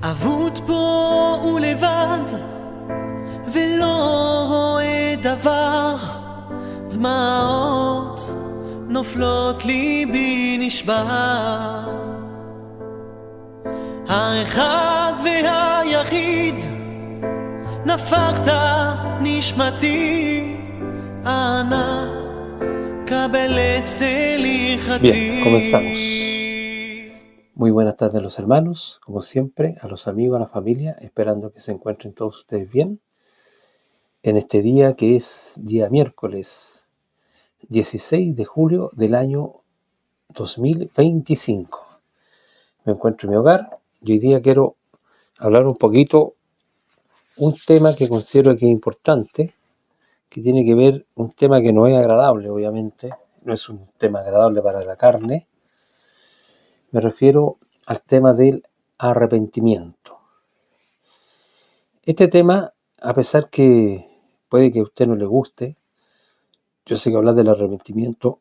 אבוד פה ולבד ולא רואה דבר, דמעות נופלות ליבי נשבר. האחד והיחיד נפחת נשמתי, אנא קבל את סליחתי. Bien, comenzamos. Muy buenas tardes a los hermanos, como siempre, a los amigos, a la familia, esperando que se encuentren todos ustedes bien en este día que es día miércoles 16 de julio del año 2025. Me encuentro en mi hogar y hoy día quiero hablar un poquito un tema que considero que es importante, que tiene que ver, un tema que no es agradable, obviamente, no es un tema agradable para la carne. Me refiero al tema del arrepentimiento. Este tema, a pesar que puede que a usted no le guste, yo sé que hablar del arrepentimiento,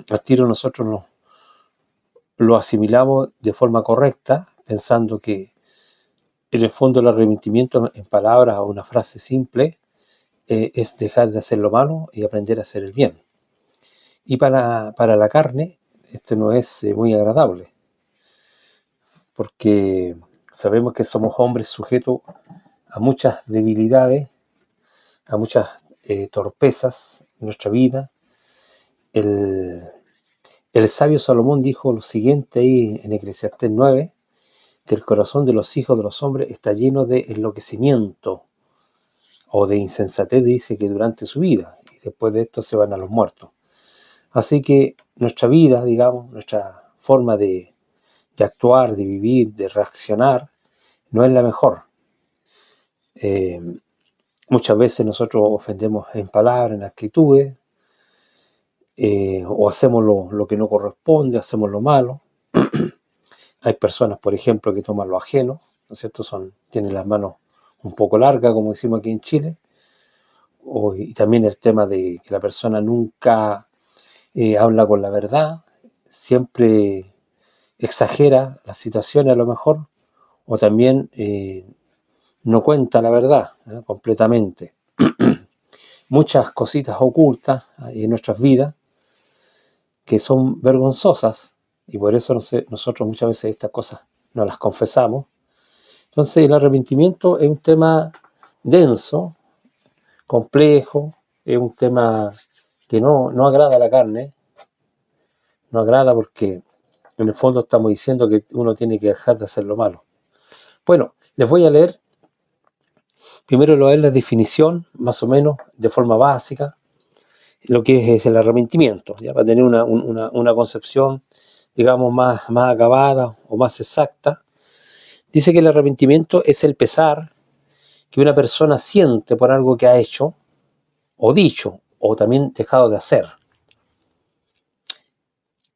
al tiro nosotros lo asimilamos de forma correcta, pensando que en el fondo el arrepentimiento, en palabras o una frase simple, es dejar de hacer lo malo y aprender a hacer el bien. Y para la carne, esto no es muy agradable, porque sabemos que somos hombres sujetos a muchas debilidades, a muchas torpezas en nuestra vida. El sabio Salomón dijo lo siguiente ahí en Eclesiastés 9, que el corazón de los hijos de los hombres está lleno de enloquecimiento o de insensatez, dice, que durante su vida, y después de esto se van a los muertos. Así que nuestra vida, digamos, nuestra forma de actuar, de vivir, de reaccionar, no es la mejor. Muchas veces nosotros ofendemos en palabras, en actitudes, o hacemos lo que no corresponde, hacemos lo malo. Hay personas, por ejemplo, que toman lo ajeno, ¿no es cierto? Tienen las manos un poco largas, como decimos aquí en Chile. Y también el tema de que la persona nunca habla con la verdad, siempre exagera las situaciones a lo mejor, o también no cuenta la verdad completamente. Muchas cositas ocultas en nuestras vidas que son vergonzosas, y por eso nosotros muchas veces estas cosas no las confesamos. Entonces el arrepentimiento es un tema denso, complejo, es un tema que no agrada a la carne, no agrada porque en el fondo estamos diciendo que uno tiene que dejar de hacer lo malo. Bueno, les voy a leer, primero la definición, más o menos, de forma básica, lo que es el arrepentimiento, ya para tener una concepción, digamos, más acabada o más exacta. Dice que el arrepentimiento es el pesar que una persona siente por algo que ha hecho, o dicho, o también dejado de hacer.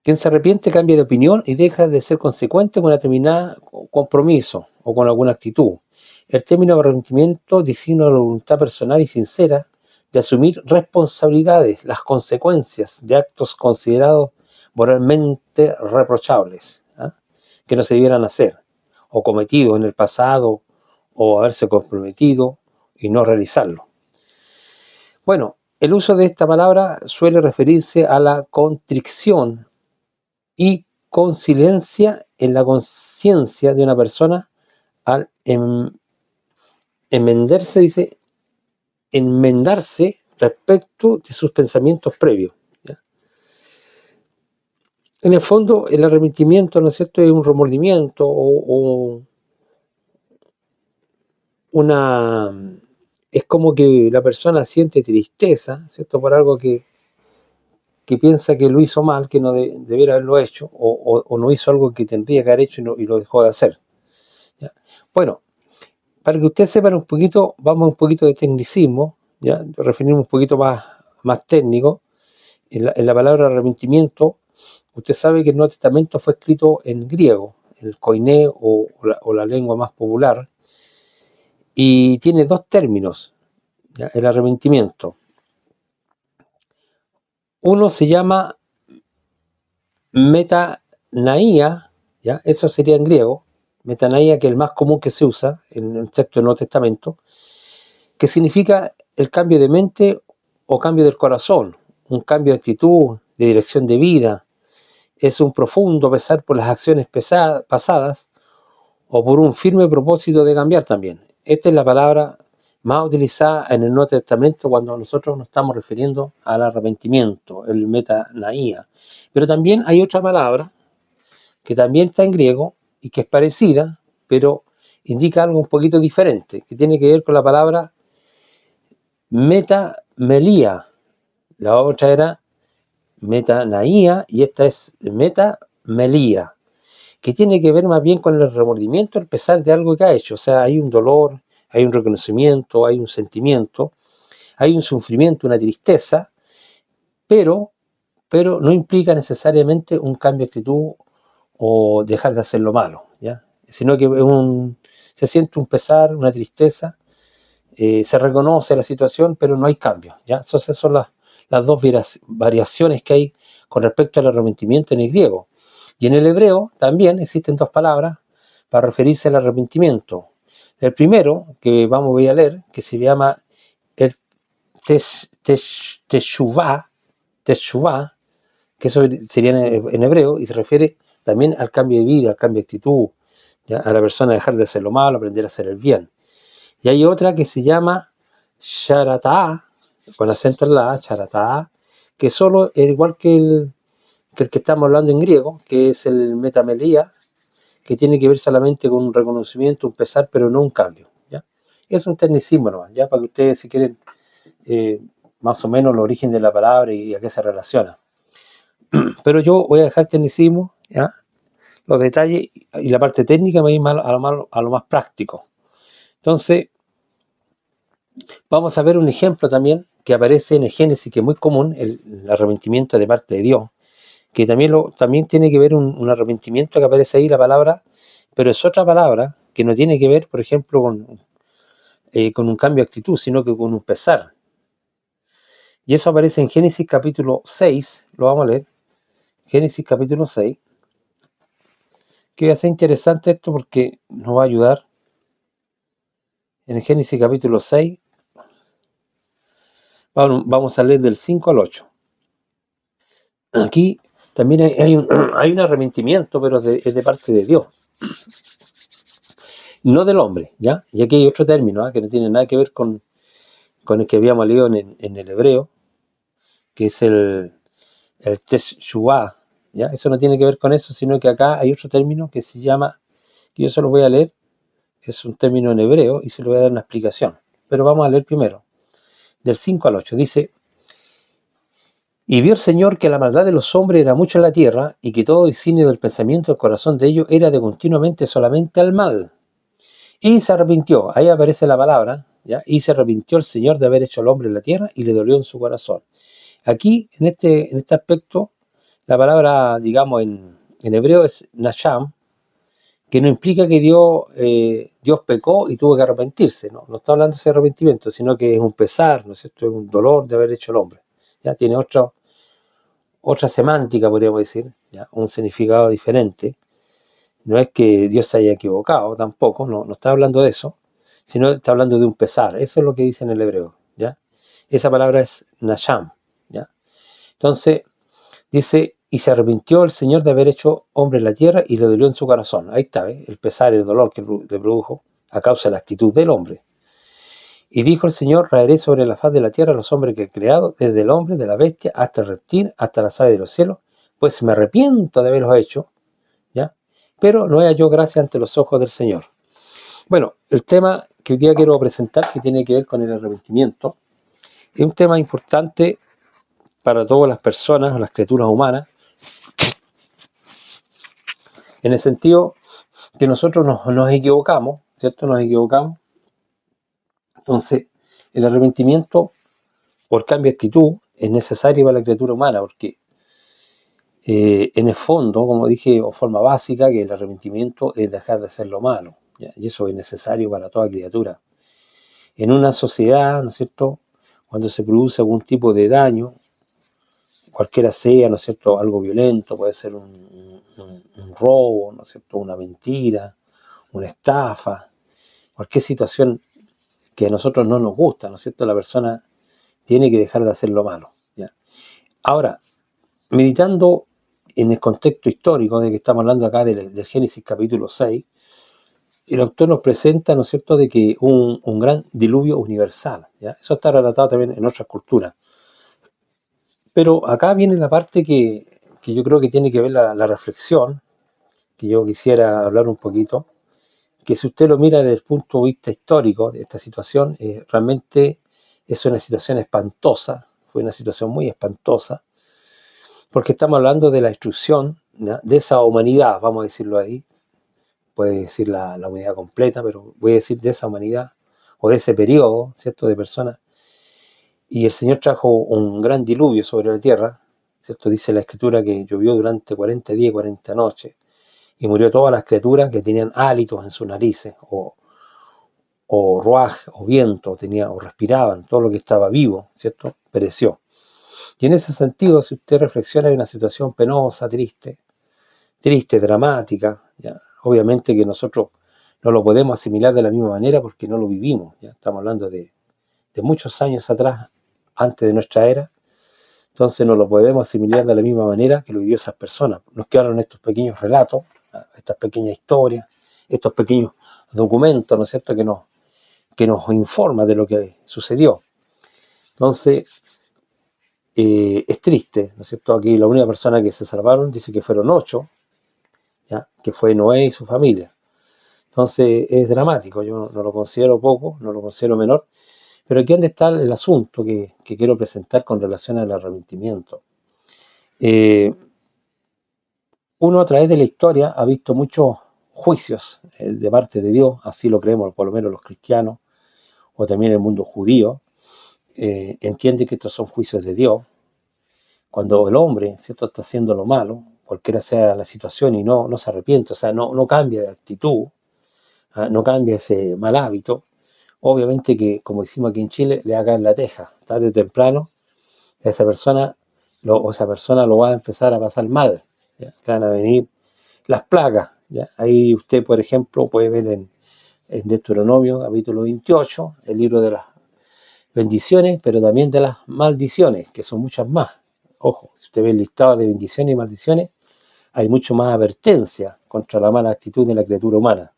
Quien se arrepiente cambia de opinión y deja de ser consecuente con un determinado compromiso o con alguna actitud. El término arrepentimiento designa la voluntad personal y sincera de asumir responsabilidades, las consecuencias de actos considerados moralmente reprochables, que no se debieran hacer, o cometidos en el pasado, o haberse comprometido y no realizarlo. Bueno, el uso de esta palabra suele referirse a la contrición y conciencia en la conciencia de una persona al enmendarse respecto de sus pensamientos previos, ¿ya? En el fondo, el arrepentimiento, ¿no es cierto?, es un remordimiento o es como que la persona siente tristeza, ¿cierto?, por algo que piensa que lo hizo mal, que no debiera haberlo hecho, o no hizo algo que tendría que haber hecho y lo dejó de hacer, ¿ya? Bueno, para que ustedes sepan un poquito, vamos a un poquito de tecnicismo, ¿ya? Referirnos un poquito más técnico. En la palabra arrepentimiento, usted sabe que el Nuevo Testamento fue escrito en griego, el koiné o la lengua más popular, y tiene dos términos, ¿ya? El arrepentimiento. Uno se llama metanoia, ¿ya? Eso sería en griego, metanoia, que es el más común que se usa en el texto del Nuevo Testamento, que significa el cambio de mente o cambio del corazón, un cambio de actitud, de dirección de vida. Es un profundo pesar por las acciones pasadas o por un firme propósito de cambiar también. Esta es la palabra más utilizada en el Nuevo Testamento cuando nosotros nos estamos refiriendo al arrepentimiento, el metanoia. Pero también hay otra palabra que también está en griego y que es parecida, pero indica algo un poquito diferente, que tiene que ver con la palabra metamelía. La otra era metanoia y esta es metamelía, que tiene que ver más bien con el remordimiento, el pesar de algo que ha hecho. O sea, hay un dolor, hay un reconocimiento, hay un sentimiento, hay un sufrimiento, una tristeza, pero no implica necesariamente un cambio de actitud o dejar de hacer lo malo, ¿ya? Sino que se siente un pesar, una tristeza, se reconoce la situación, pero no hay cambio, ¿ya? Esas son las dos variaciones que hay con respecto al arrepentimiento en el griego. Y en el hebreo también existen dos palabras para referirse al arrepentimiento. El primero, que voy a leer, que se llama el teshuvah, que eso sería en hebreo, y se refiere también al cambio de vida, al cambio de actitud, ¿ya? A la persona dejar de hacer lo malo, aprender a hacer el bien. Y hay otra que se llama sharatá, con acento en la A, sharatá, que solo es igual que el que estamos hablando en griego, que es el metamelía, que tiene que ver solamente con un reconocimiento, un pesar, pero no un cambio, ¿ya? Es un tecnicismo nomás, ¿ya? Para que ustedes, si quieren, más o menos el origen de la palabra y a qué se relaciona. Pero yo voy a dejar el tecnicismo, ¿ya? Los detalles y la parte técnica me voy a lo más práctico. Entonces, vamos a ver un ejemplo también que aparece en el Génesis, que es muy común, el arrepentimiento de parte de Dios, que también tiene que ver un arrepentimiento que aparece ahí la palabra, pero es otra palabra que no tiene que ver, por ejemplo, con un cambio de actitud, sino que con un pesar. Y eso aparece en Génesis capítulo 6, lo vamos a leer, Génesis capítulo 6, que va a ser interesante esto porque nos va a ayudar. En el Génesis capítulo 6, vamos a leer del 5 al 8. Aquí también hay un arrepentimiento, pero es de parte de Dios, no del hombre, ¿ya? Y aquí hay otro término, ¿eh? Que no tiene nada que ver con el que habíamos leído en el hebreo, que es el teshuvah, ¿ya? Eso no tiene que ver con eso, sino que acá hay otro término que se llama, que yo se lo voy a leer, es un término en hebreo y se lo voy a dar una explicación. Pero vamos a leer primero, del 5 al 8, dice: y vio el Señor que la maldad de los hombres era mucha en la tierra, y que todo designio del pensamiento del corazón de ellos era de continuamente solamente al mal. Y se arrepintió, ahí aparece la palabra, ¿ya? Y se arrepintió el Señor de haber hecho al hombre en la tierra, y le dolió en su corazón. Aquí, en este aspecto, la palabra, digamos, en hebreo es nasham, que no implica que Dios pecó y tuvo que arrepentirse, ¿no? No está hablando de ese arrepentimiento, sino que es un pesar, ¿no es cierto? Es un dolor de haber hecho el hombre. Ya tiene otra semántica, podríamos decir, ¿ya? Un significado diferente. No es que Dios se haya equivocado tampoco, no está hablando de eso, sino está hablando de un pesar. Eso es lo que dice en el hebreo, ¿ya? Esa palabra es nasham, ¿ya? Entonces, dice: y se arrepintió el Señor de haber hecho hombre en la tierra, y le dolió en su corazón. Ahí está, ¿eh? El pesar y el dolor que le produjo a causa de la actitud del hombre. Y dijo el Señor: raeré sobre la faz de la tierra a los hombres que he creado, desde el hombre, de la bestia, hasta el reptil, hasta las aves de los cielos, pues me arrepiento de haberlos hecho, ¿ya? Pero no he hallado gracia ante los ojos del Señor. Bueno, el tema que hoy día quiero presentar, que tiene que ver con el arrepentimiento, es un tema importante para todas las personas, las criaturas humanas, en el sentido que nosotros nos equivocamos, ¿cierto? Nos equivocamos. Entonces, el arrepentimiento por cambio de actitud es necesario para la criatura humana, porque en el fondo, como dije, o forma básica, que el arrepentimiento es dejar de hacer lo malo, ¿ya? Y eso es necesario para toda criatura. En una sociedad, ¿no es cierto?, cuando se produce algún tipo de daño, cualquiera sea, ¿no es cierto?, algo violento, puede ser un robo, ¿no es cierto?, una mentira, una estafa, cualquier situación que a nosotros no nos gusta, ¿no es cierto? La persona tiene que dejar de hacer lo malo, ¿ya? Ahora, meditando en el contexto histórico de que estamos hablando acá del Génesis capítulo 6, el autor nos presenta, ¿no es cierto?, de que un gran diluvio universal, ¿ya? Eso está relatado también en otras culturas. Pero acá viene la parte que yo creo que tiene que ver la reflexión, que yo quisiera hablar un poquito, que si usted lo mira desde el punto de vista histórico de esta situación, realmente es una situación espantosa, fue una situación muy espantosa, porque estamos hablando de la destrucción, ¿ya?, de esa humanidad, vamos a decirlo ahí, puede decir la humanidad completa, pero voy a decir de esa humanidad, o de ese periodo, ¿cierto?, de personas, y el Señor trajo un gran diluvio sobre la tierra, ¿cierto? Dice la Escritura que llovió durante 40 días y 40 noches, y murió todas las criaturas que tenían hálitos en sus narices, o ruaj, o viento, o respiraban, todo lo que estaba vivo, ¿cierto?, pereció. Y en ese sentido, si usted reflexiona, hay una situación penosa, triste, dramática, ¿ya? Obviamente que nosotros no lo podemos asimilar de la misma manera porque no lo vivimos, ¿ya? Estamos hablando de muchos años atrás, antes de nuestra era, entonces no lo podemos asimilar de la misma manera que lo vivió esas personas. Nos quedaron estos pequeños relatos, estas pequeñas historias, estos pequeños documentos, ¿no es cierto?, que nos informa de lo que sucedió. Entonces, es triste, ¿no es cierto? Aquí la única persona que se salvaron dice que fueron 8, ¿ya?, que fue Noé y su familia. Entonces es dramático, yo no lo considero poco, no lo considero menor, pero aquí donde está el asunto que quiero presentar con relación al arrepentimiento. Uno a través de la historia ha visto muchos juicios de parte de Dios, así lo creemos por lo menos los cristianos, o también el mundo judío, entiende que estos son juicios de Dios. Cuando el hombre, ¿cierto?, está haciendo lo malo, cualquiera sea la situación, y no se arrepiente, o sea, no cambia de actitud, no cambia ese mal hábito, obviamente que, como decimos aquí en Chile, le haga en la teja, tarde o temprano, esa persona lo va a empezar a pasar mal, ¿ya? Que van a venir las plagas, ¿ya? Ahí usted, por ejemplo, puede ver en Deuteronomio, capítulo 28, el libro de las bendiciones, pero también de las maldiciones, que son muchas más. Ojo, si usted ve el listado de bendiciones y maldiciones, hay mucho más advertencia contra la mala actitud de la criatura humana.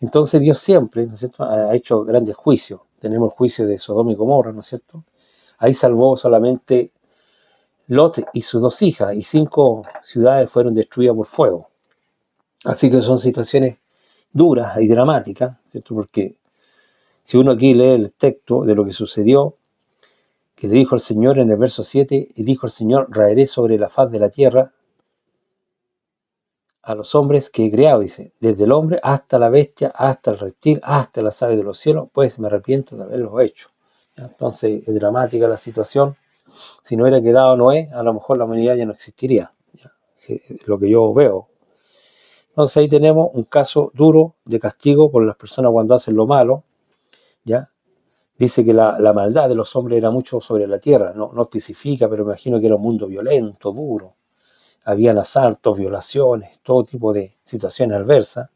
Entonces Dios siempre, ¿no es cierto?, ha hecho grandes juicios. Tenemos el juicio de Sodoma y Gomorra, ¿no es cierto? Ahí salvó solamente Lot y sus 2 hijas, y 5 ciudades fueron destruidas por fuego. Así que son situaciones duras y dramáticas, ¿cierto? Porque si uno aquí lee el texto de lo que sucedió, que le dijo el Señor en el verso 7, y dijo el Señor, raeré sobre la faz de la tierra a los hombres que he creado, dice, desde el hombre hasta la bestia, hasta el reptil, hasta las aves de los cielos, pues me arrepiento de haberlo hecho. ¿Ya? Entonces es dramática la situación. Si no hubiera quedado Noé, a lo mejor la humanidad ya no existiría, ¿ya? Lo que yo veo. Entonces ahí tenemos un caso duro de castigo por las personas cuando hacen lo malo, ¿ya? Dice que la maldad de los hombres era mucho sobre la tierra, no especifica, pero me imagino que era un mundo violento, duro. Habían asaltos, violaciones, todo tipo de situaciones adversas.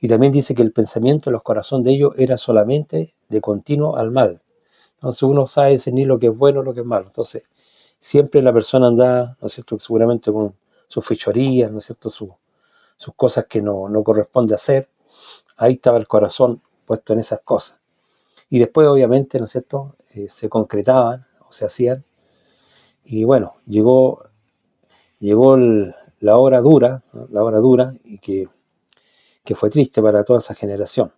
Y también dice que el pensamiento en los corazones de ellos era solamente de continuo al mal. Entonces uno sabe discernir lo que es bueno y lo que es malo. Entonces siempre la persona anda, ¿no es cierto?, seguramente con sus fechorías, ¿no es cierto?, sus cosas que no corresponde hacer. Ahí estaba el corazón puesto en esas cosas. Y después obviamente, ¿no es cierto?, se concretaban o se hacían. Y bueno, llegó la hora dura, ¿no?, la hora dura, y que fue triste para toda esa generación.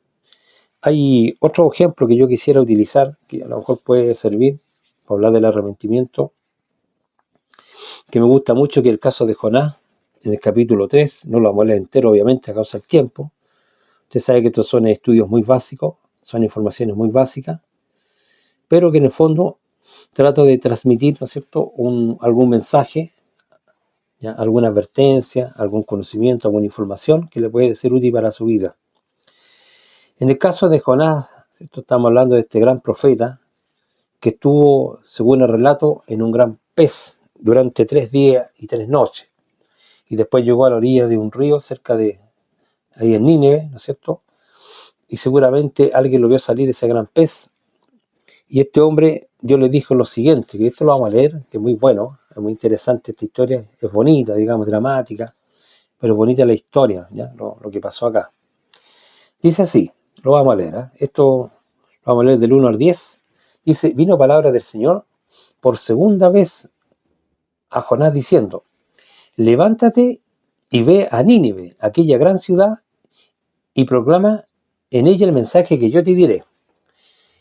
Hay otro ejemplo que yo quisiera utilizar, que a lo mejor puede servir para hablar del arrepentimiento, que me gusta mucho, que es el caso de Jonás, en el capítulo 3, no lo vamos a leer entero obviamente a causa del tiempo. Usted sabe que estos son estudios muy básicos, son informaciones muy básicas, pero que en el fondo trato de transmitir, ¿no es cierto?, algún mensaje, ¿ya?, alguna advertencia, algún conocimiento, alguna información que le puede ser útil para su vida. En el caso de Jonás, ¿cierto?, estamos hablando de este gran profeta que estuvo, según el relato, en un gran pez durante 3 días y 3 noches, y después llegó a la orilla de un río cerca de ahí en Nínive, ¿no es cierto? Y seguramente alguien lo vio salir ese gran pez. Y este hombre, Dios le dijo lo siguiente, que esto lo vamos a leer, que es muy bueno, es muy interesante esta historia, es bonita, digamos, dramática, pero bonita la historia, ¿ya? Lo que pasó acá. Dice así, lo vamos a leer, ¿eh? Esto lo vamos a leer del 1 al 10. Dice, vino palabra del Señor por segunda vez a Jonás diciendo, levántate y ve a Nínive, aquella gran ciudad, y proclama en ella el mensaje que yo te diré.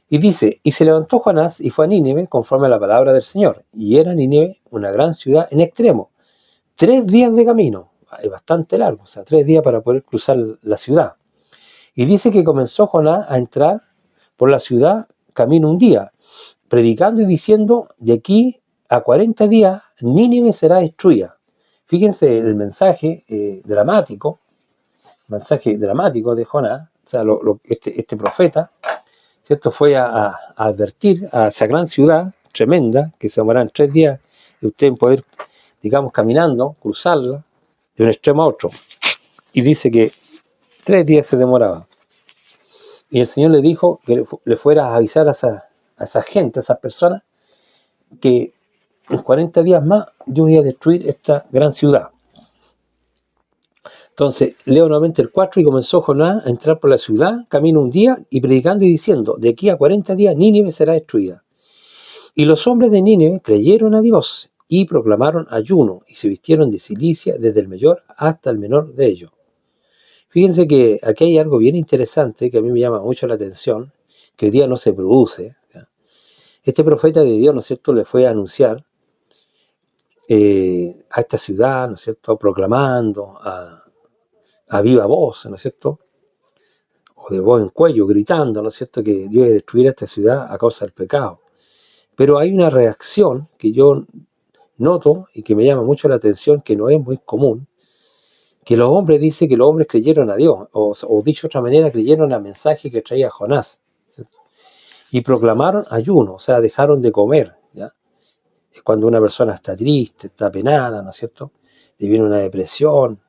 Y dice, y se levantó Jonás y fue a Nínive conforme a la palabra del Señor. Y era Nínive una gran ciudad en extremo. 3 días de camino, es bastante largo, o sea, 3 días para poder cruzar la ciudad. Y dice que comenzó Jonás a entrar por la ciudad camino un día, predicando y diciendo, de aquí a 40 días Nínive será destruida. Fíjense el mensaje dramático de Jonás, o sea, este profeta, ¿cierto? Fue a advertir a esa gran ciudad tremenda, que se demorarán 3 días de usted poder, digamos, caminando, cruzarla de un extremo a otro. Y dice que 3 días se demoraba. Y el Señor le dijo que le fuera a avisar a esa gente, a esas personas, que en 40 días más yo voy a destruir esta gran ciudad. Entonces, leo nuevamente el 4, y comenzó Jonás a entrar por la ciudad, camino un día, y predicando y diciendo, de aquí a 40 días Nínive será destruida. Y los hombres de Nínive creyeron a Dios, y proclamaron ayuno, y se vistieron de cilicia desde el mayor hasta el menor de ellos. Fíjense que aquí hay algo bien interesante que a mí me llama mucho la atención, que hoy día no se produce, ¿ya? Este profeta de Dios, ¿no es cierto?, le fue a anunciar a esta ciudad, ¿no es cierto?, proclamando a viva voz, ¿no es cierto?, o de voz en cuello, gritando, ¿no es cierto?, que Dios iba a destruir esta ciudad a causa del pecado. Pero hay una reacción que yo noto y que me llama mucho la atención, que no es muy común, que los hombres dicen que los hombres creyeron a Dios, o dicho de otra manera, creyeron al mensaje que traía Jonás, ¿cierto? Y proclamaron ayuno, o sea, dejaron de comer, ¿ya? Es cuando una persona está triste, está penada, ¿no es cierto?, le viene una depresión,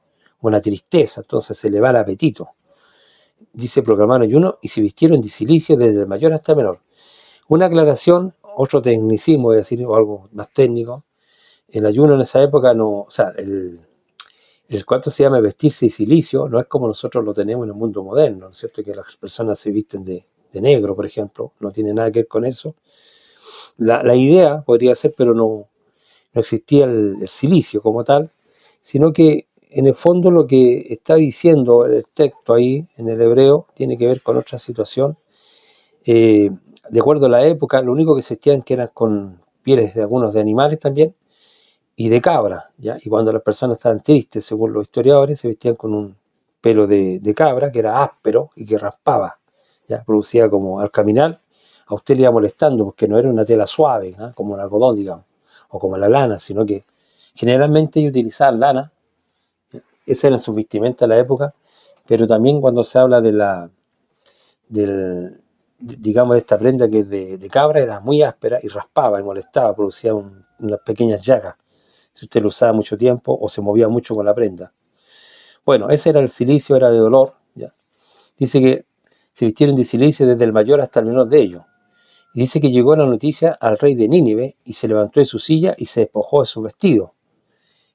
una tristeza, entonces se le va el apetito. Dice, proclamaron ayuno y se vistieron de cilicia desde el mayor hasta el menor. Una aclaración, otro tecnicismo, voy a decir, o algo más técnico. El ayuno en esa época no, o sea, el cuanto se llama vestirse de cilicio, no es como nosotros lo tenemos en el mundo moderno, ¿no es cierto?, que las personas se visten de negro, por ejemplo, no tiene nada que ver con eso. La idea podría ser, pero no existía el silicio como tal, sino que en el fondo lo que está diciendo el texto ahí en el hebreo tiene que ver con otra situación. De acuerdo a la época, lo único que se vestían que eran con pieles de algunos de animales también, y de cabra, ¿ya? Y cuando las personas estaban tristes, según los historiadores, se vestían con un pelo de cabra que era áspero y que raspaba, ¿ya? Producía como al caminar, a usted le iba molestando porque no era una tela suave, ¿eh?, como el algodón, digamos, o como la lana, sino que generalmente ellos utilizaban lana. Esa era su vestimenta en la época, pero también cuando se habla digamos, de esta prenda que es de cabra, era muy áspera y raspaba y molestaba, producía unas pequeñas llagas, si usted lo usaba mucho tiempo o se movía mucho con la prenda. Bueno, ese era el cilicio, era de dolor, ¿ya? Dice que se vistieron de cilicio desde el mayor hasta el menor de ellos. Y dice que llegó la noticia al rey de Nínive y se levantó de su silla y se despojó de su vestido.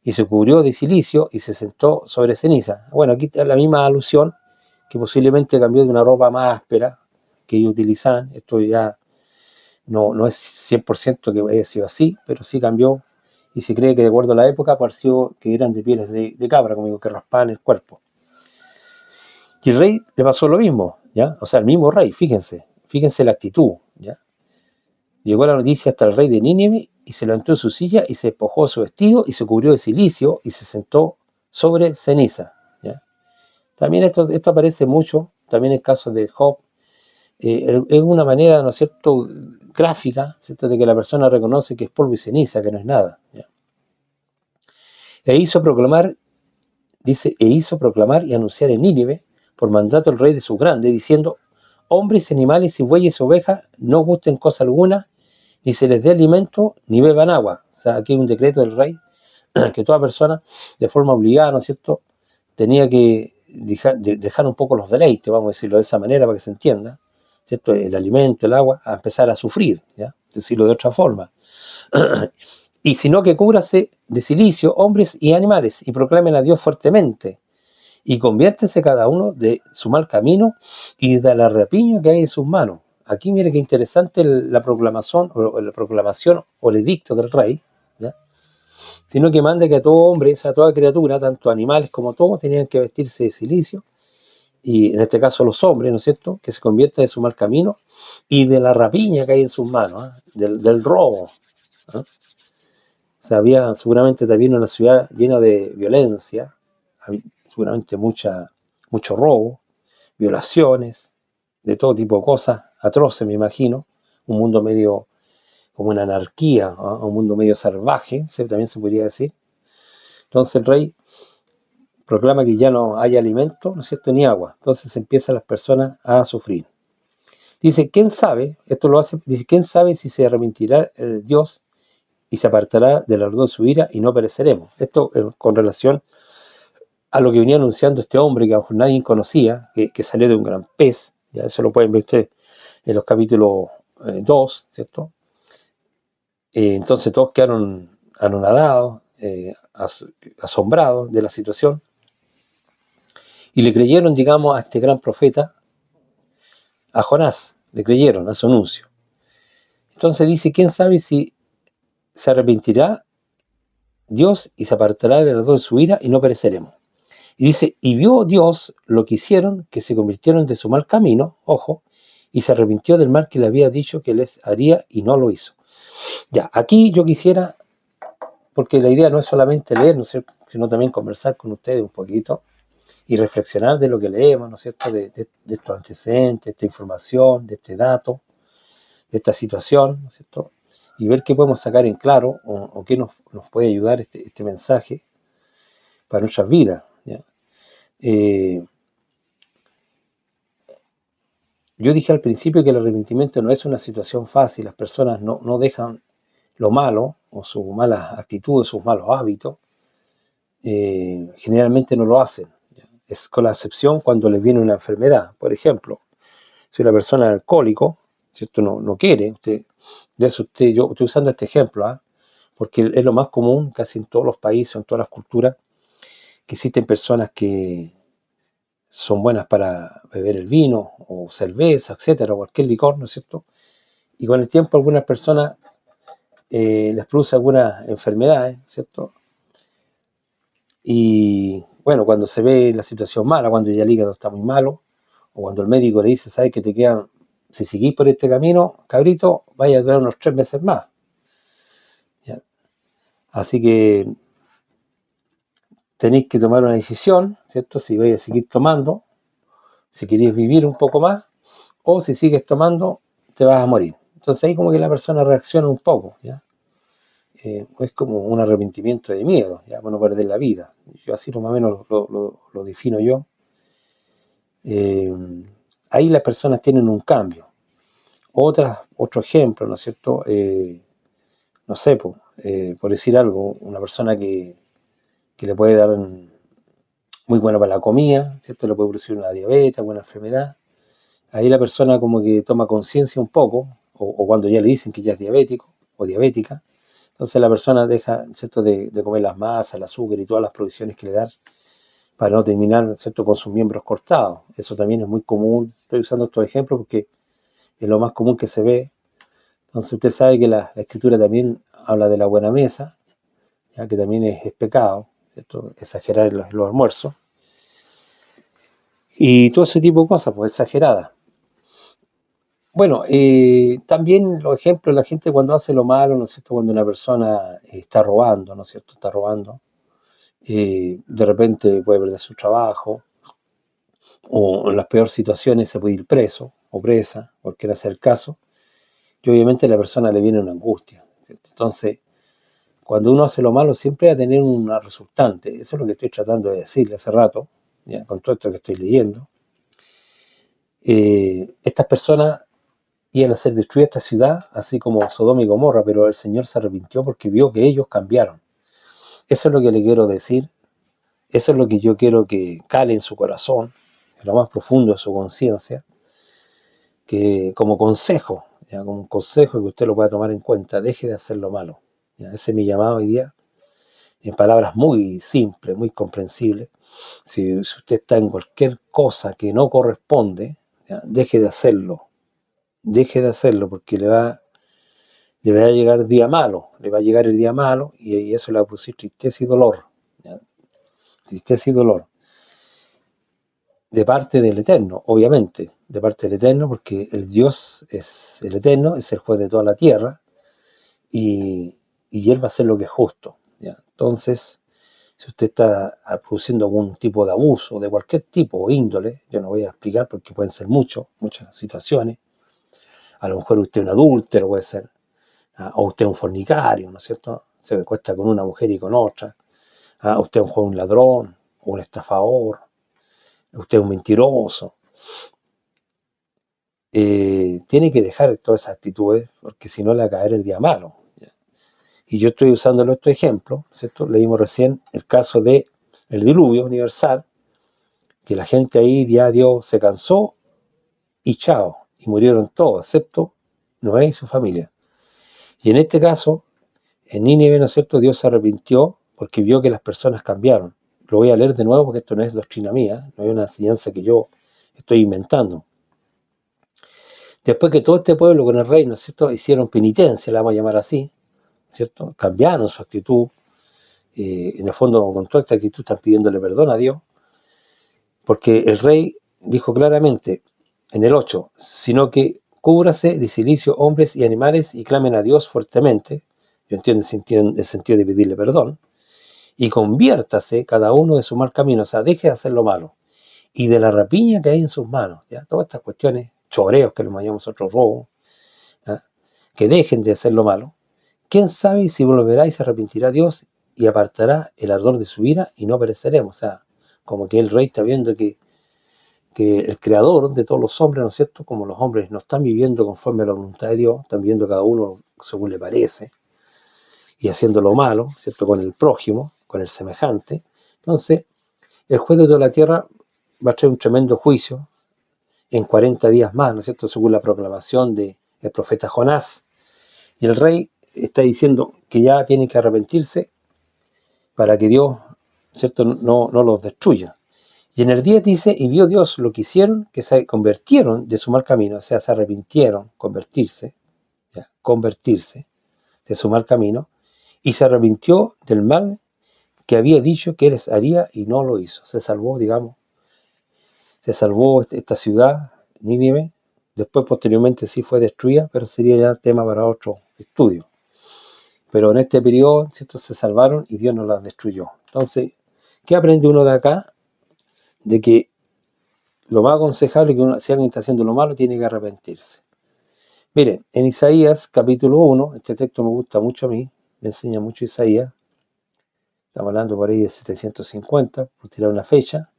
Y se cubrió de cilicio y se sentó sobre ceniza. Bueno, aquí está la misma alusión, que posiblemente cambió de una ropa más áspera que ellos utilizaban. Esto ya no es 100% que haya sido así, pero sí cambió, y se cree que de acuerdo a la época pareció que eran de pieles de cabra, como digo, que raspaban el cuerpo. Y el rey le pasó lo mismo, ¿ya? O sea, el mismo rey, fíjense la actitud, ¿ya? Llegó la noticia hasta el rey de Nínive y se levantó de su silla y se despojó de su vestido y se cubrió de cilicio y se sentó sobre ceniza, ¿ya? También esto aparece mucho, también en el caso de Job. Es una manera, ¿no es cierto?, gráfica, ¿cierto?, de que la persona reconoce que es polvo y ceniza, que no es nada, ¿ya? Hizo proclamar y anunciar en Nínive, por mandato del rey de sus grandes, diciendo, hombres, animales y bueyes y ovejas no gusten cosa alguna, ni se les dé alimento, ni beban agua. O sea, aquí hay un decreto del rey, que toda persona, de forma obligada, ¿no es cierto?, tenía que dejar un poco los deleites, vamos a decirlo de esa manera para que se entienda, ¿cierto? El alimento, el agua, a empezar a sufrir, ¿ya? Decirlo de otra forma. Y sino que cúbrase de cilicio hombres y animales, y proclamen a Dios fuertemente, y conviértese cada uno de su mal camino y de la rapiña que hay en sus manos. Aquí mire qué interesante la proclamación o el edicto del rey, ¿ya? Sino que manda que a todo hombre, a toda criatura, tanto animales como todos, tenían que vestirse de cilicio, y en este caso los hombres, ¿no es cierto?, que se convierta de su mal camino y de la rapiña que hay en sus manos, ¿eh? del robo, ¿eh? O sea, había seguramente también una ciudad llena de violencia, seguramente mucho robo, violaciones, de todo tipo de cosas, atroces me imagino, un mundo medio como una anarquía, ¿no? Un mundo medio salvaje, también se podría decir. Entonces el rey proclama que ya no hay alimento, ¿no es cierto?, ni agua. Entonces empiezan las personas a sufrir. Dice, ¿quién sabe? Esto lo hace, dice, ¿quién sabe si se arrepentirá el Dios y se apartará del ardor de su ira y no pereceremos? Esto con relación a lo que venía anunciando este hombre que a lo mejor nadie conocía, que salió de un gran pez, ya eso lo pueden ver ustedes en los capítulos 2, ¿cierto? Entonces todos quedaron anonadados, asombrados de la situación, y le creyeron, digamos, a este gran profeta, a Jonás, le creyeron a su anuncio. Entonces dice, ¿quién sabe si se arrepentirá Dios y se apartará del ardor de su ira y no pereceremos? Y dice, y vio Dios lo que hicieron, que se convirtieron de su mal camino, ojo, y se arrepintió del mal que le había dicho que les haría y no lo hizo. Ya, aquí yo quisiera, porque la idea no es solamente leer, ¿no es cierto?, sino también conversar con ustedes un poquito y reflexionar de lo que leemos, ¿no es cierto?, de estos antecedentes, de esta información, de este dato, de esta situación, ¿no es cierto?, y ver qué podemos sacar en claro o qué nos puede ayudar este mensaje para nuestras vidas, ¿ya? Yo dije al principio que el arrepentimiento no es una situación fácil, las personas no dejan lo malo o sus malas actitudes, sus malos hábitos, generalmente no lo hacen, ¿ya? Es con la excepción cuando les viene una enfermedad. Por ejemplo, si una persona es alcohólico, ¿cierto?, no quiere, yo estoy usando este ejemplo, ¿eh?, porque es lo más común casi en todos los países, en todas las culturas, que existen personas que son buenas para beber el vino o cerveza, etcétera, o cualquier licor, ¿no es cierto? Y con el tiempo algunas personas les produce algunas enfermedades, ¿cierto? Y bueno, cuando se ve la situación mala, cuando ya el hígado está muy malo, o cuando el médico le dice, ¿sabes que te quedan, si seguís por este camino, cabrito, vaya a durar unos 3 meses más? ¿Ya? Así que tenéis que tomar una decisión, ¿cierto? Si vais a seguir tomando, si queréis vivir un poco más, o si sigues tomando, te vas a morir. Entonces ahí como que la persona reacciona un poco, ¿ya? Es como un arrepentimiento de miedo, ¿ya?, bueno, perder la vida. Yo así más o menos lo defino yo. Ahí las personas tienen un cambio. Otro ejemplo, ¿no es cierto? No sé, por decir algo, una persona que le puede dar muy buena para la comida, ¿cierto?, le puede producir una diabetes, alguna enfermedad. Ahí la persona como que toma conciencia un poco, o cuando ya le dicen que ya es diabético o diabética, entonces la persona deja, ¿cierto?, de comer las masas, el azúcar y todas las provisiones que le dan para no terminar, ¿cierto?, con sus miembros cortados. Eso también es muy común. Estoy usando estos ejemplos porque es lo más común que se ve. Entonces usted sabe que la escritura también habla de la buena mesa, ya que también es pecado, ¿cierto?, exagerar los almuerzos. Y todo ese tipo de cosas, pues exageradas. Bueno, también los ejemplos, la gente cuando hace lo malo, ¿no es cierto?, cuando una persona está robando, ¿no es cierto?, está robando, de repente puede perder su trabajo, o en las peores situaciones se puede ir preso o presa, cualquiera sea el caso, y obviamente a la persona le viene una angustia, ¿cierto? Entonces, cuando uno hace lo malo siempre va a tener una resultante. Eso es lo que estoy tratando de decirle hace rato, ya, con todo esto que estoy leyendo. Estas personas iban a hacer destruir esta ciudad, así como Sodoma y Gomorra, pero el Señor se arrepintió porque vio que ellos cambiaron. Eso es lo que le quiero decir, Eso es lo que yo quiero que cale en su corazón, en lo más profundo de su conciencia, que como consejo, ¿ya? Como un consejo que usted lo pueda tomar en cuenta, deje de hacer lo malo. ¿Ya? Ese es mi llamado hoy día, en palabras muy simples, muy comprensibles. Si usted está en cualquier cosa que no corresponde, ¿ya? Deje de hacerlo porque le va a llegar el día malo, le va a llegar el día malo y eso le va a producir tristeza y dolor, ¿ya? Tristeza y dolor. De parte del Eterno, obviamente, de parte del Eterno, porque el Dios es el Eterno, es el juez de toda la tierra, y Él va a hacer lo que es justo, ¿ya? Entonces, si usted está produciendo algún tipo de abuso, de cualquier tipo o índole, yo no voy a explicar porque pueden ser muchas situaciones, a lo mejor usted es un adúltero, puede ser, o usted es un fornicario, ¿no es cierto? Se acuesta con una mujer y con otra, usted es un ladrón, o un estafador, usted es un mentiroso. Tiene que dejar todas esas actitudes porque si no le va a caer el día malo, ¿ya? Y yo estoy usando nuestro ejemplo, ¿cierto? Leímos recién el caso de el diluvio universal, que la gente ahí ya Dios se cansó y chao, y murieron todos, excepto Noé y su familia. Y en este caso, en Nínive, ¿no es cierto?, Dios se arrepintió porque vio que las personas cambiaron. Lo voy a leer de nuevo porque esto no es doctrina mía, no es una enseñanza que yo estoy inventando. Después que todo este pueblo con el rey, ¿no es cierto?, hicieron penitencia, la vamos a llamar así, ¿cierto?, cambiaron su actitud, en el fondo con toda esta actitud están pidiéndole perdón a Dios, porque el rey dijo claramente en el 8, sino que cúbrase de silicio hombres y animales y clamen a Dios fuertemente, yo entiendo el sentido de pedirle perdón, y conviértase cada uno de su mal camino, o sea, deje de hacer lo malo, y de la rapiña que hay en sus manos, ¿ya? Todas estas cuestiones, choreos que lo llamamos nosotros robos, ¿ya? Que dejen de hacer lo malo. ¿Quién sabe si volverá y se arrepentirá Dios y apartará el ardor de su ira y no pereceremos? O sea, como que el rey está viendo que el creador de todos los hombres, ¿no es cierto?, como los hombres no están viviendo conforme a la voluntad de Dios, están viviendo cada uno según le parece, y haciendo lo malo, ¿cierto?, con el prójimo, con el semejante. Entonces, el juez de toda la tierra va a traer un tremendo juicio en 40 días más, ¿no es cierto?, según la proclamación del profeta Jonás. Y el rey está diciendo que ya tienen que arrepentirse para que Dios, ¿cierto?, no los destruya. Y en el 10 dice, y vio Dios lo que hicieron, que se convirtieron de su mal camino, o sea, se arrepintieron, convertirse de su mal camino, y se arrepintió del mal que había dicho que les haría y no lo hizo. Se salvó, digamos, se salvó esta ciudad, Nínive. Después, posteriormente, sí fue destruida, pero sería ya tema para otro estudio. Pero en este periodo, ¿cierto?, se salvaron y Dios no las destruyó. Entonces, ¿qué aprende uno de acá? De que lo más aconsejable es que si alguien está haciendo lo malo, tiene que arrepentirse. Miren, en Isaías capítulo 1, este texto me gusta mucho a mí, me enseña mucho Isaías, estamos hablando por ahí de 750, por tirar una fecha,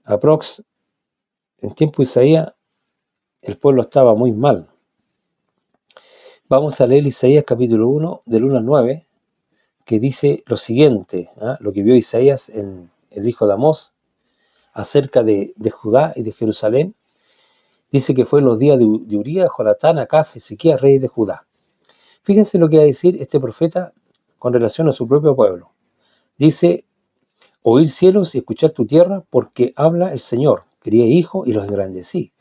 aprox, en tiempo de Isaías, el pueblo estaba muy mal. Vamos a leer Isaías capítulo 1, del 1 al 9, que dice lo siguiente, lo que vio Isaías, el hijo de Amós, acerca de Judá y de Jerusalén. Dice que fue en los días de Urías, Jonatán, Acaz, Ezequías, reyes de Judá. Fíjense lo que va a decir este profeta con relación a su propio pueblo. Dice, oír cielos y escuchar tu tierra, porque habla el Señor. Crié hijos y los engrandecí,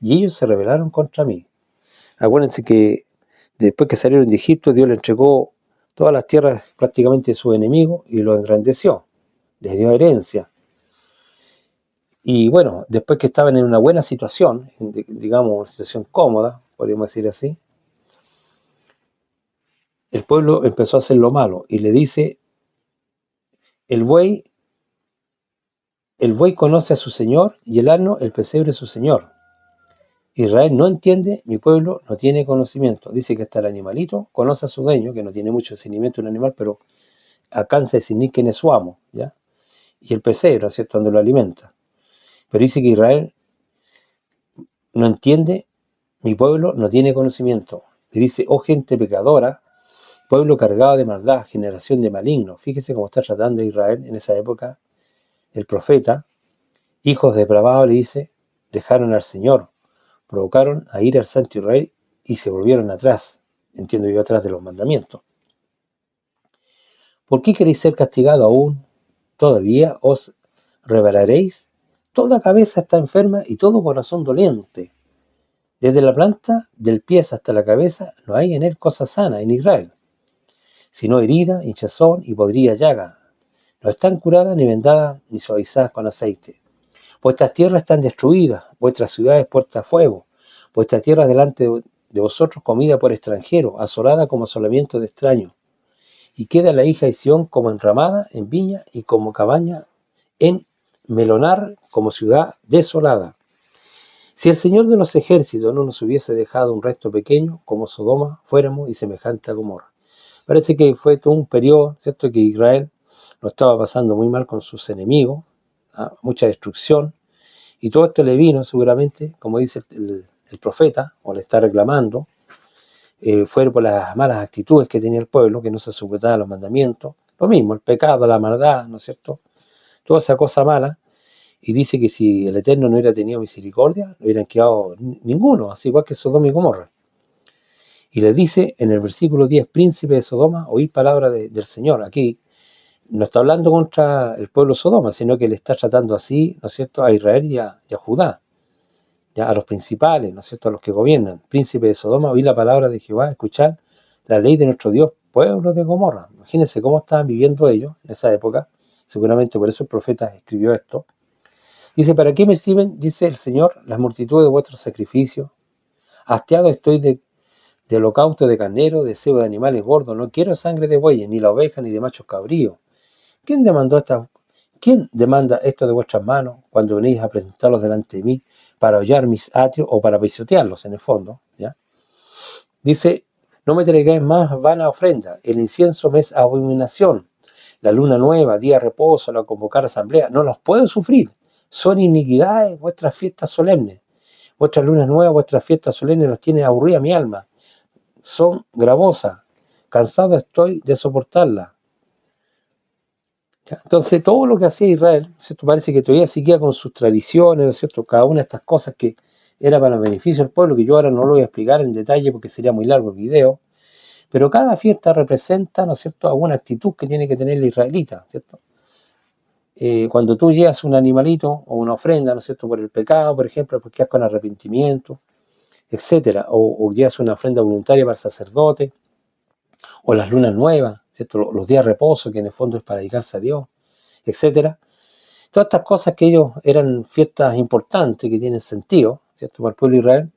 y ellos se rebelaron contra mí. Acuérdense que después que salieron de Egipto, Dios le entregó todas las tierras prácticamente de sus enemigos y los engrandeció, les dio herencia. Y bueno, después que estaban en una buena situación, digamos una situación cómoda, podríamos decir así, el pueblo empezó a hacer lo malo y le dice, el buey conoce a su señor y el asno el pesebre su señor. Israel no entiende, mi pueblo no tiene conocimiento. Dice que hasta el animalito conoce a su dueño, que no tiene mucho discernimiento un animal, pero alcanza a discernir quién es su amo, ¿ya? Y el pesebre, ¿cierto?, cuando lo alimenta. Pero dice que Israel no entiende, mi pueblo no tiene conocimiento. Y dice, oh gente pecadora, pueblo cargado de maldad, generación de malignos. Fíjese cómo está tratando a Israel en esa época. El profeta, hijos depravados, le dice, dejaron al Señor, provocaron a ir al Santo Israel y se volvieron atrás, entiendo yo, atrás de los mandamientos. ¿Por qué queréis ser castigados aún? ¿Todavía os rebelaréis? Toda cabeza está enferma y todo corazón doliente. Desde la planta del pie hasta la cabeza no hay en él cosa sana en Israel, sino herida, hinchazón y podrida llaga. No están curadas ni vendadas ni suavizadas con aceite. Vuestras tierras están destruidas, vuestras ciudades puestas a fuego, vuestra tierra delante de vosotros comida por extranjeros, asolada como asolamiento de extraños. Y queda la hija de Sión como enramada en viña y como cabaña en melonar, como ciudad desolada. Si el Señor de los ejércitos no nos hubiese dejado un resto pequeño, como Sodoma fuéramos y semejante a Gomorra. Parece que fue todo un periodo, ¿cierto?, que Israel lo estaba pasando muy mal con sus enemigos, mucha destrucción, y todo esto le vino seguramente, como dice el profeta, o le está reclamando, fue por las malas actitudes que tenía el pueblo, que no se sujetaba a los mandamientos, lo mismo, el pecado, la maldad, ¿no es cierto?, toda esa cosa mala. Y dice que si el Eterno no hubiera tenido misericordia, no hubieran quedado ninguno, así igual que Sodoma y Gomorra. Y les dice en el versículo 10, príncipe de Sodoma, oíd palabra del Señor. Aquí no está hablando contra el pueblo Sodoma, sino que le está tratando así, ¿no es cierto?, a Israel y a Judá, ya a los principales, ¿no es cierto?, a los que gobiernan. Príncipe de Sodoma, oíd la palabra de Jehová, escuchad la ley de nuestro Dios, pueblo de Gomorra. Imagínense cómo estaban viviendo ellos en esa época, seguramente por eso el profeta escribió esto. Dice, ¿para qué me sirven, dice el Señor, las multitudes de vuestros sacrificios? Hastiado estoy de holocausto de carnero, de cebo de animales gordos, no quiero sangre de bueyes, ni la oveja, ni de machos cabríos. ¿Quién demanda esto de vuestras manos cuando venís a presentarlos delante de mí para hollar mis atrios o para pisotearlos en el fondo? ¿Ya? Dice, no me traigáis más vana ofrenda, el incienso me es abominación, la luna nueva, día de reposo, la convocar asamblea, no los puedo sufrir. Son iniquidades vuestras fiestas solemnes. Vuestras lunas nuevas, vuestras fiestas solemnes las tiene aburrida mi alma. Son gravosas. Cansado estoy de soportarlas. Entonces, todo lo que hacía Israel, ¿cierto?, parece que todavía seguía con sus tradiciones, ¿no es cierto?, cada una de estas cosas que era para el beneficio del pueblo, que yo ahora no lo voy a explicar en detalle porque sería muy largo el video, pero cada fiesta representa, ¿no es cierto?, alguna actitud que tiene que tener el israelita, ¿cierto? Cuando tú llevas un animalito o una ofrenda, ¿no es cierto?, por el pecado, por ejemplo, porque has con arrepentimiento, etcétera, o llevas una ofrenda voluntaria para el sacerdote, o las lunas nuevas, ¿cierto?, los días de reposo, que en el fondo es para dedicarse a Dios, etcétera. Todas estas cosas que ellos eran fiestas importantes, que tienen sentido, ¿cierto?, para el pueblo de Israel,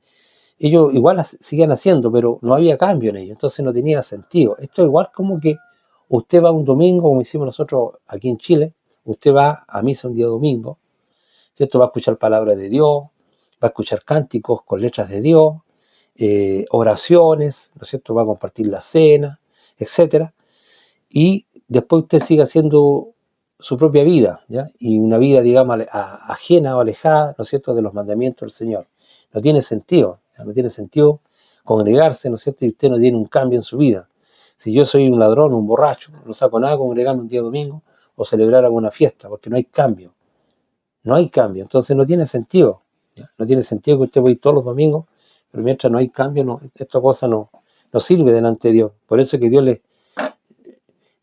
ellos igual las siguen haciendo, pero no había cambio en ello, entonces no tenía sentido. Esto es igual como que usted va un domingo, como hicimos nosotros aquí en Chile, usted va a misa un día domingo, ¿cierto?, va a escuchar palabra de Dios, va a escuchar cánticos con letras de Dios, oraciones, ¿no es cierto?, va a compartir la cena, etcétera, y después usted sigue haciendo su propia vida, ¿ya?, y una vida, digamos, ajena o alejada, ¿no es cierto?, de los mandamientos del Señor. No tiene sentido, ¿ya? No tiene sentido congregarse, ¿no es cierto?, y usted no tiene un cambio en su vida. Si yo soy un ladrón, un borracho, no saco nada congregarme un día domingo o celebrar alguna fiesta, porque no hay cambio. No hay cambio, entonces no tiene sentido, ¿ya? No tiene sentido que usted vaya todos los domingos, pero mientras no hay cambio, no, esta cosa no sirve delante de Dios. Por eso que Dios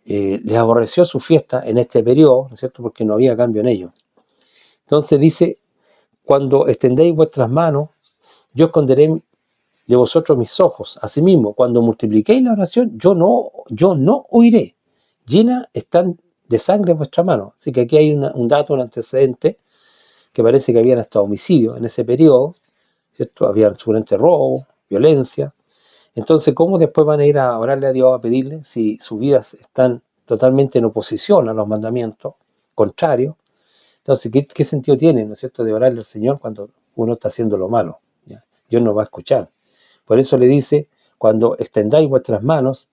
les aborreció su fiesta en este periodo, ¿no es cierto?, porque no había cambio en ello. Entonces dice, cuando extendéis vuestras manos, yo esconderé de vosotros mis ojos. Asimismo, cuando multipliquéis la oración, yo no oiré. Llenas están de sangre vuestra mano. Así que aquí hay un dato, un antecedente, que parece que habían hasta homicidios en ese periodo, ¿cierto? Había seguramente robo, violencia. Entonces, ¿cómo después van a ir a orarle a Dios, a pedirle, si sus vidas están totalmente en oposición a los mandamientos, contrarios? Entonces, ¿qué sentido tiene, ¿no es cierto?, de orarle al Señor cuando uno está haciendo lo malo? ¿Ya? Dios no va a escuchar. Por eso le dice, cuando extendáis vuestras manos,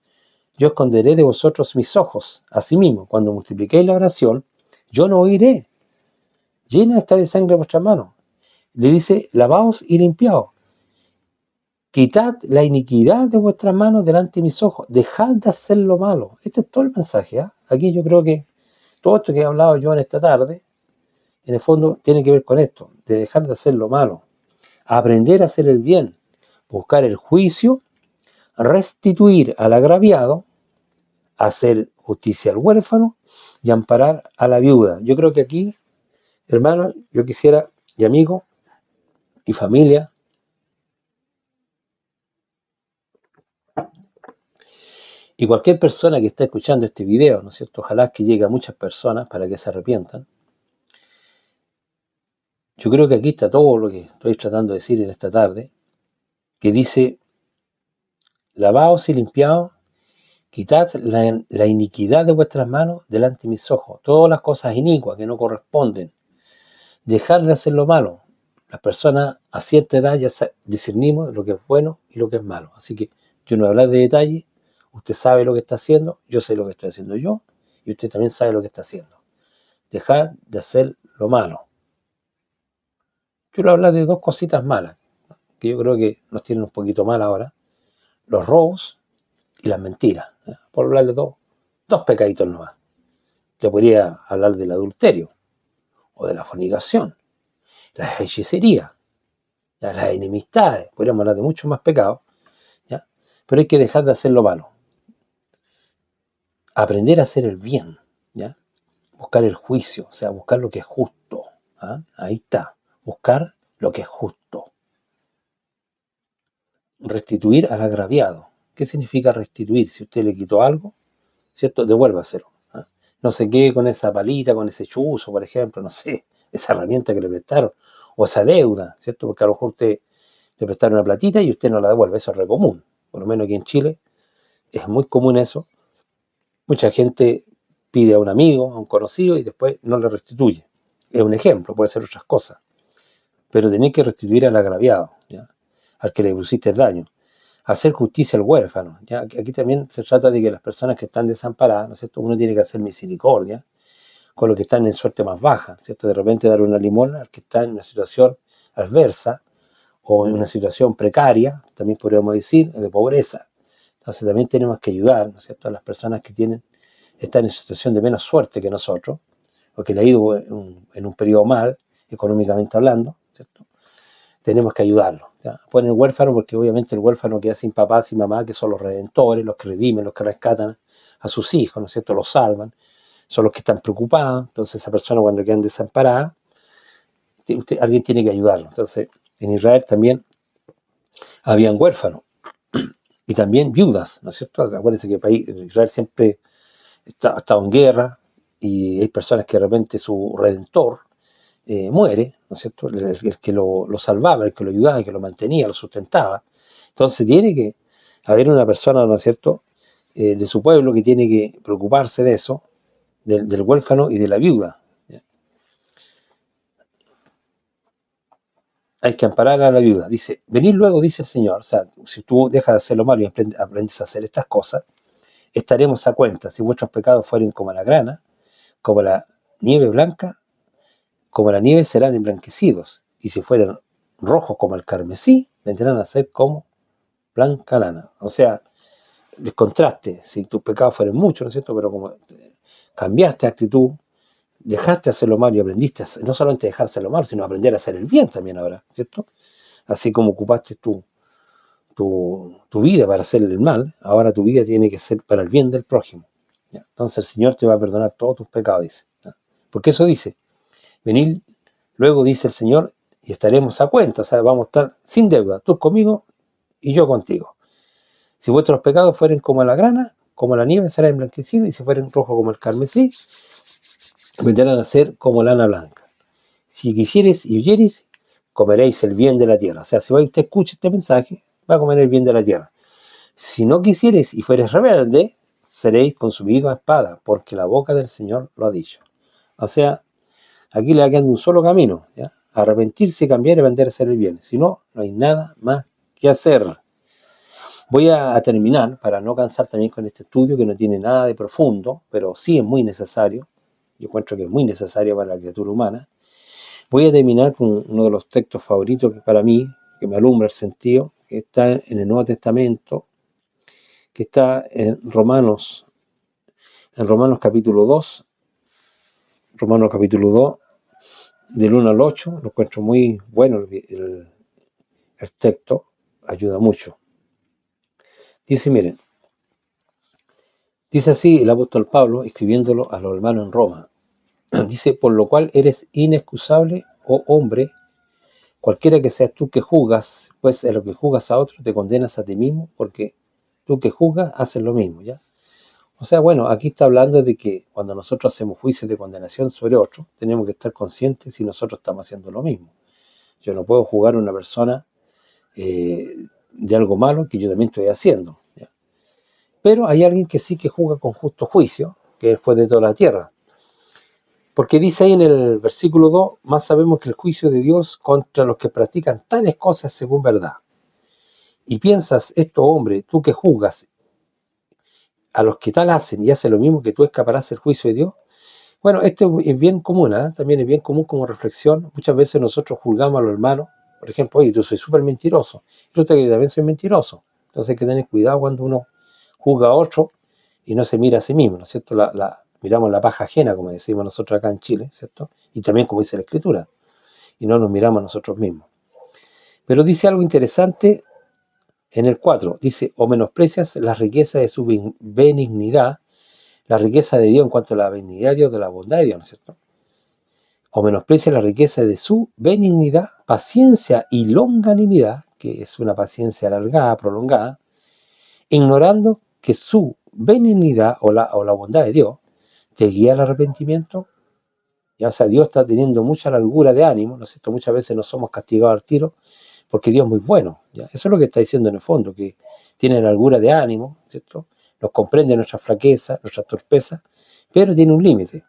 yo esconderé de vosotros mis ojos. Asimismo, cuando multipliquéis la oración, yo no oiré. Llena está de sangre vuestra mano. Le dice, lavaos y limpiaos. quitad la iniquidad de vuestras manos delante de mis ojos, dejad de hacer lo malo. Este es todo el mensaje, ¿eh? Aquí yo creo que todo esto que he hablado yo en esta tarde, en el fondo tiene que ver con esto, de dejar de hacer lo malo, aprender a hacer el bien, buscar el juicio, restituir al agraviado, hacer justicia al huérfano y amparar a la viuda. Yo creo que aquí, hermanos, yo quisiera, y amigos, y familia, y cualquier persona que está escuchando este video, ¿no es cierto? Ojalá que llegue a muchas personas para que se arrepientan. Yo creo que aquí está todo lo que estoy tratando de decir en esta tarde, que dice, lavaos y limpiaos, quitad la iniquidad de vuestras manos delante de mis ojos, todas las cosas inicuas que no corresponden, dejad de hacer lo malo. Las personas a cierta edad ya discernimos lo que es bueno y lo que es malo, así que yo no voy a hablar de detalle, usted sabe lo que está haciendo, yo sé lo que estoy haciendo yo, y usted también sabe lo que está haciendo. Dejad de hacer lo malo. Yo le voy a hablar de dos cositas malas, que yo creo que nos tienen un poquito mal ahora, los robos y las mentiras, ¿eh? Por hablarle dos pecaditos nomás. Le podría hablar del adulterio, o de la fornicación, las hechicerías, las enemistades, podríamos hablar de muchos más pecados, ¿ya? Pero hay que dejar de hacer lo malo. Aprender a hacer el bien, ¿ya? Buscar el juicio, o sea, buscar lo que es justo, ¿ah? Ahí está, buscar lo que es justo. Restituir al agraviado. ¿Qué significa restituir? Si usted le quitó algo, ¿cierto? Devuélvaselo, ¿ah? No se quede con esa palita, con ese chuzo, por ejemplo, no sé, esa herramienta que le prestaron, o esa deuda, ¿cierto? Porque a lo mejor usted le prestaron una platita y usted no la devuelve, eso es re común, por lo menos aquí en Chile es muy común eso. Mucha gente pide a un amigo, a un conocido y después no le restituye. Es un ejemplo, puede ser otras cosas, pero tenés que restituir al agraviado, ¿ya? Al que le pusiste el daño. Hacer justicia al huérfano, ¿ya? Aquí también se trata de que las personas que están desamparadas, ¿no es cierto? Uno tiene que hacer misericordia con los que están en suerte más baja, ¿cierto? De repente dar una limosna al que está en una situación adversa o en una situación precaria, también podríamos decir, de pobreza. Entonces también tenemos que ayudar, ¿no es cierto?, a las personas que están en situación de menos suerte que nosotros, o que le ha ido en un periodo mal, económicamente hablando, ¿cierto? Tenemos que ayudarlo, ¿ya? Ponen huérfano porque obviamente el huérfano queda sin papá, sin mamá, que son los redentores, los que redimen, los que rescatan a sus hijos, ¿no es cierto?, los salvan, son los que están preocupados. Entonces esa persona cuando quedan desamparada, alguien tiene que ayudarlo. Entonces en Israel también habían huérfanos y también viudas, ¿no es cierto? Acuérdense que Israel siempre ha estado en guerra y hay personas que de repente su redentor muere, ¿no es cierto? El que lo salvaba, el que lo ayudaba, el que lo mantenía, lo sustentaba. Entonces tiene que haber una persona, ¿no es cierto?, de su pueblo que tiene que preocuparse de eso, del huérfano y de la viuda, ¿ya? Hay que amparar a la viuda. Dice, venid luego, dice el Señor, o sea, si tú dejas de hacer lo malo y aprendes a hacer estas cosas, estaremos a cuenta. Si vuestros pecados fueren como la grana, como la nieve blanca, como la nieve serán emblanquecidos, y si fueran rojos como el carmesí, vendrán a ser como blanca lana. O sea, el contraste, si tus pecados fueran muchos, ¿no es cierto?, pero como cambiaste de actitud, dejaste de hacer lo malo y aprendiste no solamente dejar de hacer lo malo, sino aprender a hacer el bien también ahora, ¿cierto? Así como ocupaste tu vida para hacer el mal, ahora tu vida tiene que ser para el bien del prójimo, ¿ya? Entonces el Señor te va a perdonar todos tus pecados, dice, ¿ya? Porque eso dice, venid luego, dice el Señor, y estaremos a cuenta, o sea, vamos a estar sin deuda, tú conmigo y yo contigo. Si vuestros pecados fueren como la grana, como la nieve será emblanquecido, y si fueren rojos como el carmesí, vendrán a ser como lana blanca. Si quisieres y oyeres, comeréis el bien de la tierra. O sea, si usted escucha este mensaje, va a comer el bien de la tierra. Si no quisieres y fueres rebelde, seréis consumidos a espada, porque la boca del Señor lo ha dicho. O sea, aquí le va quedando un solo camino, ¿ya? Arrepentirse, cambiar y aprender a hacer el bien. Si no, no hay nada más que hacer. Voy a terminar, para no cansar también con este estudio que no tiene nada de profundo, pero sí es muy necesario. Yo encuentro que es muy necesario para la criatura humana. Voy a terminar con uno de los textos favoritos que para mí, que me alumbra el sentido, que está en el Nuevo Testamento, que está en Romanos capítulo 2, del 1 al 8, lo encuentro muy bueno el texto, ayuda mucho. Dice, miren, dice así el apóstol Pablo, escribiéndolo a los hermanos en Roma. Dice, por lo cual eres inexcusable, oh hombre, cualquiera que seas tú que juzgas, pues en lo que juzgas a otro te condenas a ti mismo, porque tú que juzgas haces lo mismo, ¿ya? O sea, bueno, aquí está hablando de que cuando nosotros hacemos juicios de condenación sobre otro, tenemos que estar conscientes si nosotros estamos haciendo lo mismo. Yo no puedo juzgar a una persona de algo malo que yo también estoy haciendo, ¿ya? Pero hay alguien que sí que juzga con justo juicio, que es el juez de toda la tierra. Porque dice ahí en el versículo 2, más sabemos que el juicio de Dios contra los que practican tales cosas según verdad. Y piensas, esto hombre, tú que juzgas a los que tal hacen y hacen lo mismo, que tú escaparás del juicio de Dios. Bueno, esto es bien común, ¿eh? También es bien común como reflexión. Muchas veces nosotros juzgamos a los hermanos, por ejemplo, oye, tú soy súper mentiroso, yo también soy mentiroso. Entonces hay que tener cuidado cuando uno juzga a otro y no se mira a sí mismo, ¿no es cierto? Miramos la paja ajena, como decimos nosotros acá en Chile, ¿cierto? Y también como dice la Escritura, y no nos miramos a nosotros mismos. Pero dice algo interesante en el 4, dice, o menosprecias la riqueza de su benignidad, la riqueza de Dios en cuanto a la benignidad de Dios, de la bondad de Dios, ¿no es cierto? O menosprecia la riqueza de su benignidad, paciencia y longanimidad, que es una paciencia alargada, prolongada, ignorando que su benignidad o la bondad de Dios te guía al arrepentimiento. Ya, o sea, Dios está teniendo mucha largura de ánimo, ¿no es cierto? Muchas veces no somos castigados al tiro porque Dios es muy bueno, ¿ya? Eso es lo que está diciendo en el fondo, que tiene largura de ánimo, ¿cierto? Nos comprende nuestras flaquezas, nuestras torpezas, pero tiene un límite,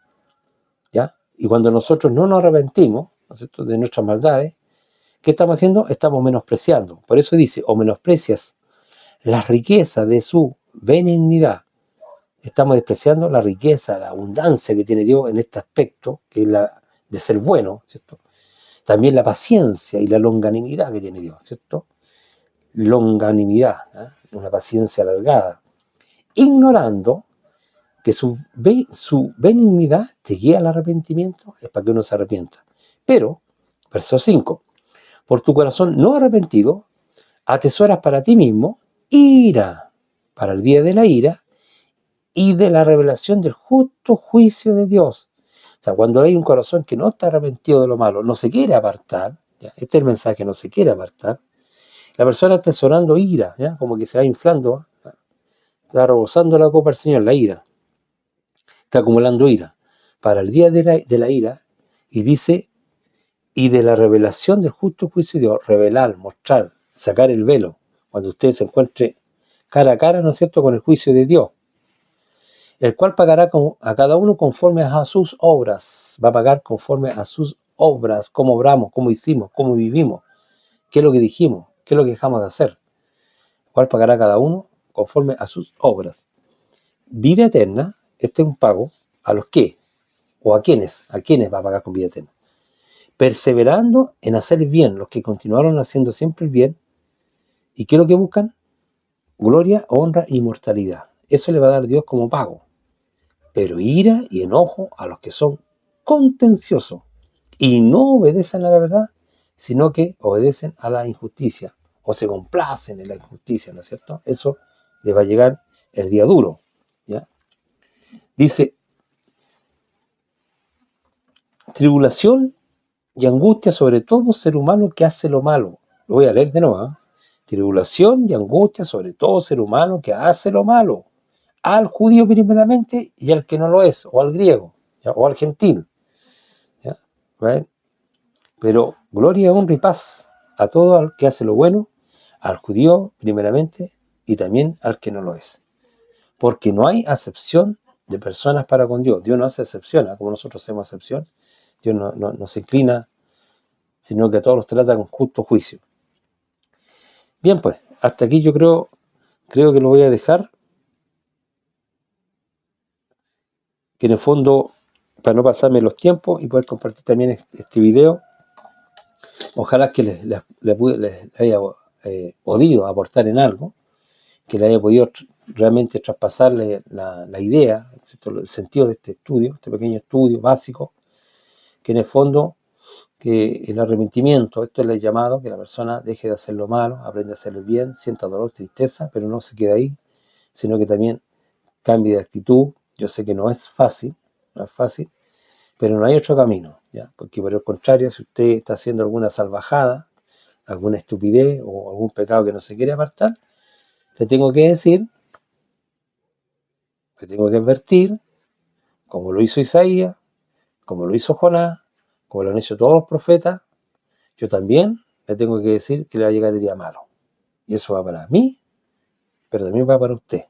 ¿ya? Y cuando nosotros no nos arrepentimos, ¿no es cierto?, de nuestras maldades, ¿qué estamos haciendo? Estamos menospreciando. Por eso dice, o menosprecias la riqueza de su benignidad. Estamos despreciando la riqueza, la abundancia que tiene Dios en este aspecto, que es la de ser bueno, ¿cierto? También la paciencia y la longanimidad que tiene Dios, ¿cierto? Longanimidad, ¿eh? Una paciencia alargada. Ignorando que su benignidad te guía al arrepentimiento, es para que uno se arrepienta. Pero, verso 5, por tu corazón no arrepentido, atesoras para ti mismo ira, para el día de la ira y de la revelación del justo juicio de Dios. O sea, cuando hay un corazón que no está arrepentido de lo malo, no se quiere apartar, ¿ya? Este es el mensaje, no se quiere apartar, la persona está atesorando ira, ¿ya? Como que se va inflando, ¿ya? Está rebosando la copa del Señor, la ira, está acumulando ira, para el día de la ira, y dice, y de la revelación del justo juicio de Dios, revelar, mostrar, sacar el velo, cuando usted se encuentre cara a cara, ¿no es cierto?, con el juicio de Dios, el cual pagará a cada uno conforme a sus obras, va a pagar conforme a sus obras, cómo obramos, cómo hicimos, cómo vivimos, qué es lo que dijimos, qué es lo que dejamos de hacer, el cual pagará a cada uno conforme a sus obras. Vida eterna, este es un pago, ¿a los qué? ¿O a quiénes? ¿A quiénes va a pagar con vida eterna? Perseverando en hacer el bien, los que continuaron haciendo siempre el bien, ¿y qué es lo que buscan? Gloria, honra e inmortalidad. Eso le va a dar Dios como pago. Pero ira y enojo a los que son contenciosos y no obedecen a la verdad, sino que obedecen a la injusticia o se complacen en la injusticia, ¿no es cierto? Eso le va a llegar el día duro, ¿ya? Dice, tribulación y angustia sobre todo ser humano que hace lo malo. Lo voy a leer de nuevo, ¿eh? Tribulación y angustia sobre todo ser humano que hace lo malo. Al judío primeramente y al que no lo es, o al griego, ¿ya? O al gentil, ¿ya? ¿Ven? Pero gloria, honra y paz a todo el que hace lo bueno, al judío primeramente y también al que no lo es. Porque no hay acepción de personas para con Dios. Dios no hace excepción, ¿eh? Como nosotros hacemos excepción. Dios no se inclina, sino que a todos los trata con justo juicio. Bien, pues, hasta aquí yo creo que lo voy a dejar. Que en el fondo, para no pasarme los tiempos y poder compartir también este video, ojalá que les haya podido aportar en algo, que le haya podido realmente traspasarle la idea, ¿cierto? El sentido de este estudio, este pequeño estudio básico, que en el fondo, que el arrepentimiento, esto es el llamado, que la persona deje de hacer lo malo, aprenda a hacer el bien, sienta dolor, tristeza, pero no se quede ahí, sino que también cambie de actitud. Yo sé que no es fácil, pero no hay otro camino, ¿ya? Porque por el contrario, si usted está haciendo alguna salvajada, alguna estupidez o algún pecado que no se quiere apartar, le tengo que decir, le tengo que advertir, como lo hizo Isaías, como lo hizo Jonás, como lo han hecho todos los profetas, yo también le tengo que decir que le va a llegar el día malo. Y eso va para mí, pero también va para usted.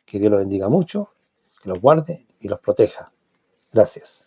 Que Dios los bendiga mucho, que los guarde y los proteja. Gracias.